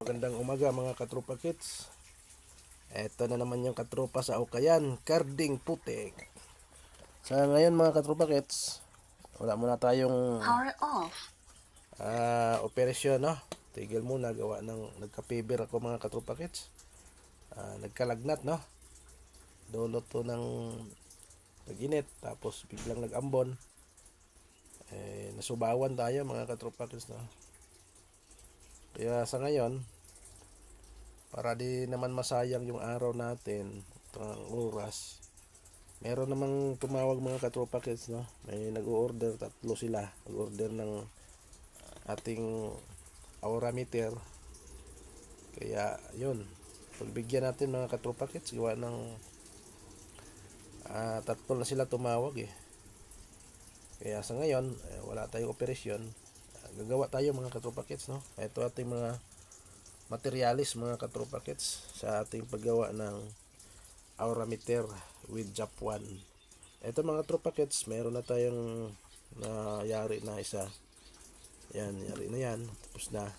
Magandang umaga mga katropa kits. Eto na naman yung katropa sa Ukayan, Karding Putik. Sa ngayon mga katropa kits, wala muna tayong Power off. operasyon, no? Tigil muna, gawa ng nagka-fever ako mga katropa kits. Nagkalagnat, no? Dulot to ng nag-init, tapos biglang nag-ambon. Nasubawan tayo mga katropa kits, no? Kaya sa ngayon, para di naman masayang yung araw natin, ang oras, meron namang tumawag mga katropa kids, no? May nag-order, tatlo sila, nag-order ng ating aura meter. Kaya yun, pagbigyan natin mga katropa kids, gawa ng tatlo na sila tumawag eh. Kaya sa ngayon, wala tayong operasyon. Gagawa tayo mga katropa kids, no? Ito ating mga materialis mga katropa kits sa ating paggawa ng aura meter with Japan. Ito mga tropa kits, meron na tayong nayari na isa. Yan, yari na yan. Tapos na.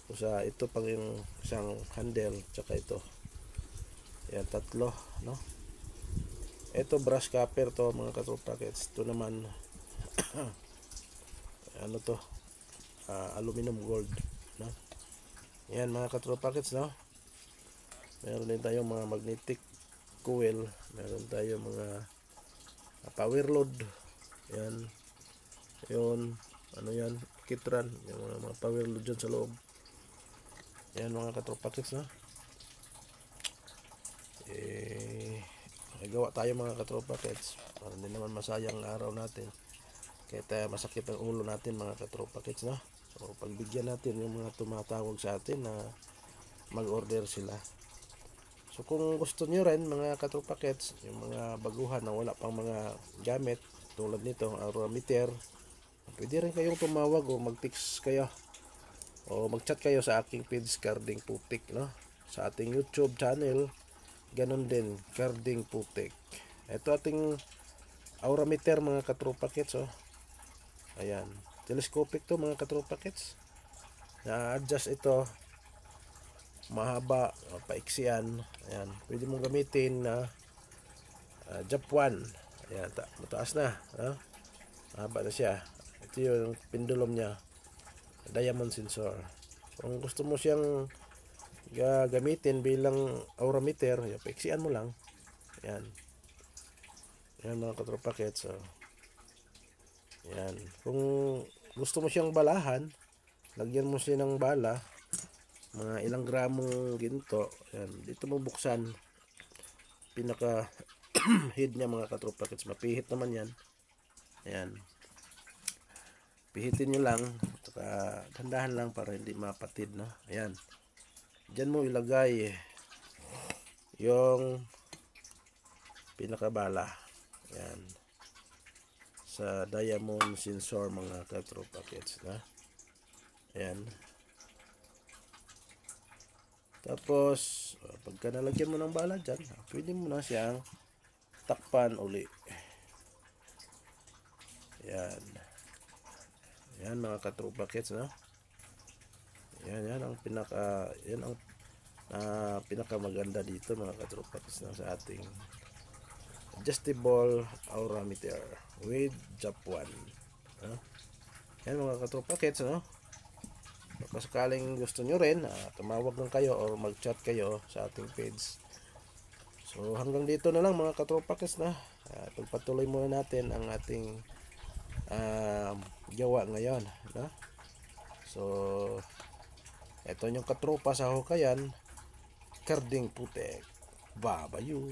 Tapos ito pang yung isang handle, tsaka ito. Yan, tatlo, no? Ito brush copper to mga katropa kits. Ito naman ano to? Aluminum gold, no? Yan mga katropa kits, no? Meron din tayong mga magnetic coil, meron tayong mga power load. Yan. Yun, ano yan? Kitran, yung mga power load dyan sa loob. Yan mga katropa kits, no? Gawa tayo mga katropa kits para hindi naman masayang araw natin. Kaya masakit ang ulo natin mga katropa kits, no? So pagbigyan natin yung mga tumatawag sa atin na mag-order sila. So kung gusto nyo rin mga katropa kits, yung mga baguhan na wala pang mga gamit tulad nito, aura meter, pwede rin kayong tumawag o mag-text kayo o mag-chat kayo sa aking page Karding Putik, no? Sa ating YouTube channel, ganun din, Karding Putik. Ito ating aura meter mga katropa kits, oh. Ayan, telescopic to mga katropa kits. Na-adjust ito, mahaba, paiksian. Ayan, pwede mong gamitin na Japan. Ayan, mataas na, no? Mahaba na siya. Ito yung pendulum niya, diamond sensor. Kung gusto mo siyang gamitin bilang aura meter, paiksian mo lang. Ayan. Ayan mga katropa kits, so yan. Kung gusto mo siyang balahan, lagyan mo siya ng bala, mga ilang gramong ginto. Yan. Dito mo buksan pinaka head niya mga katropa kits. Mapihit naman yan. Ayan. Pihitin nyo lang. Saka dandahan lang para hindi mapatid, no? Ayan. Diyan mo ilagay yung pinaka bala. Ayan. Sa diamond sensor mga katropa kits, na. Ayan. Tapos pagka nalagyan mo ng bala dyan, pwede mo na siyang takpan uli. Ayan. Ayan mga katropa kits, no? Ayan, yan ang pinaka maganda dito mga katropa kits, no? Sa ating adjustable aura meter with Japan, no? Yan mga katropa kits, no? Kung sakaling gusto nyo rin, tumawag lang kayo o mag-chat kayo sa ating page. So hanggang dito na lang mga katropa kits, na pagpatuloy muna natin ang ating gawa ngayon, no? So ito yung katropa sa Ukayan, Karding Putik. Babayu.